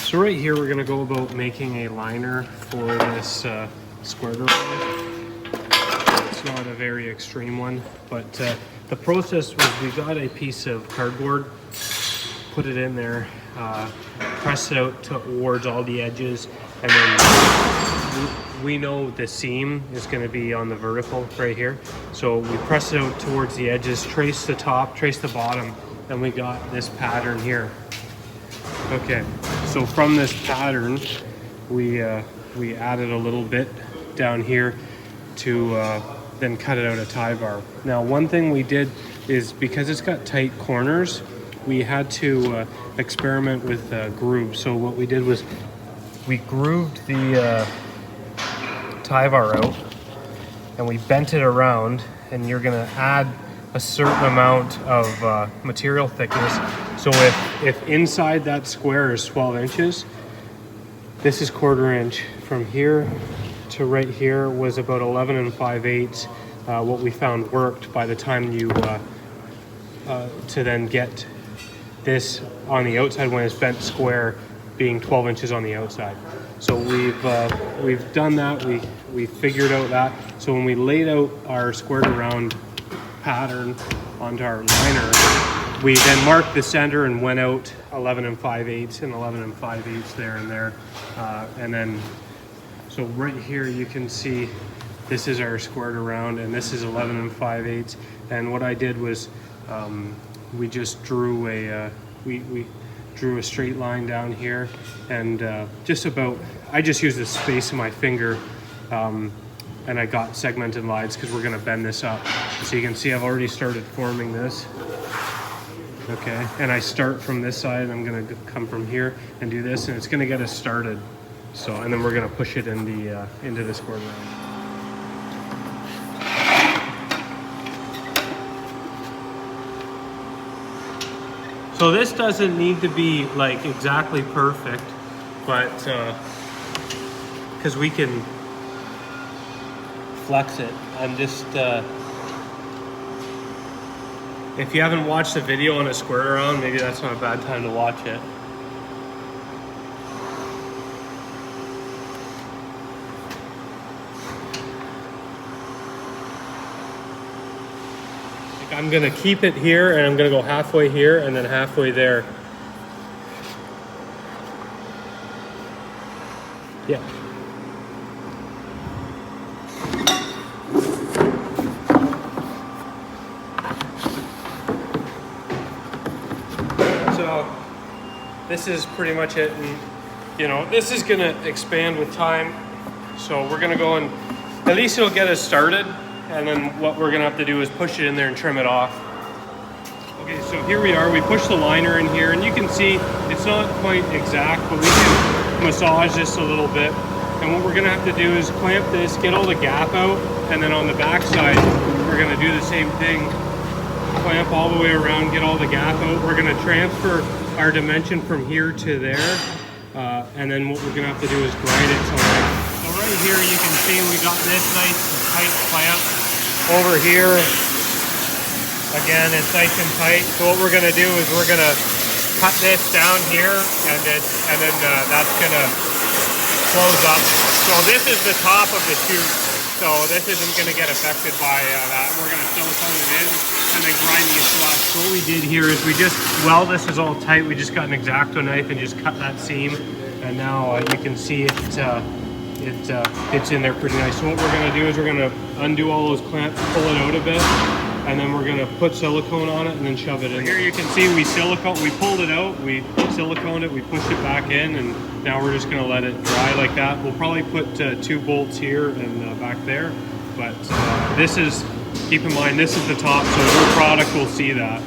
So right here, we're gonna go about making a liner for this square round. It's not a very extreme one, but the process was we got a piece of cardboard, put it in there, press it out towards all the edges, and then we know the seam is going to be on the vertical right here. So we press it out towards the edges, trace the top, trace the bottom, and we got this pattern here. Okay, so from this pattern, we added a little bit down here to then cut it out of Tivar. Now, one thing we did is because it's got tight corners, we had to experiment with grooves. So what we did was we grooved the Tivar out and we bent it around, and you're gonna add a certain amount of material thickness. So if inside that square is 12 inches, this is 1/4 inch. From here to right here was about 11 5/8. What we found worked by the time you to then get this on the outside when it's bent square, being 12 inches on the outside. So we've done that. We figured out that. So when we laid out our squared around pattern onto our liner, we then marked the center and went out 11 5/8 and 11 5/8 there and there, and then so right here you can see this is our squared around, and this is 11 5/8. And what I did was we just drew we drew a straight line down here, and I just used the space of my finger, and I got segmented lines because we're going to bend this up. So you can see I've already started forming this. Okay, and I start from this side, and I'm going to come from here and do this, and it's going to get us started. So, and then we're going to push it in into the square round. So this doesn't need to be like exactly perfect, but because we can flex it. I'm just, if you haven't watched the video on a square around, maybe that's not a bad time to watch it. I'm gonna keep it here, and I'm gonna go halfway here and then halfway there. Yeah. So this is pretty much it, and this is gonna expand with time. So we're gonna go and at least it'll get us started. And then what we're gonna have to do is push it in there and trim it off. Okay, so here we are. We push the liner in here, and you can see it's not quite exact, but we can massage this a little bit. And what we're gonna have to do is clamp this, get all the gap out, and then on the back side, we're gonna do the same thing. Clamp all the way around, get all the gap out. We're gonna transfer our dimension from here to there, and then what we're gonna have to do is grind it. So right here, you can see we got this nice tight clamp. Over here, again, it's nice and tight. So what we're gonna do is we're gonna cut this down here, and then that's gonna close up. So this is the top of the chute. So this isn't gonna get affected by that. We're gonna silicone it in and then grinding it flush. So what we did here is we just, while this is all tight, we just got an X-Acto knife and just cut that seam. And now you can see it fits in there pretty nice. So what we're gonna do is we're gonna undo all those clamps, pull it out a bit, and then we're gonna put silicone on it and then shove it in. Here you can see we pulled it out, we siliconed it, we pushed it back in, and now we're just gonna let it dry like that. We'll probably put 2 bolts here and back there, but keep in mind, this is the top, so no product will see that.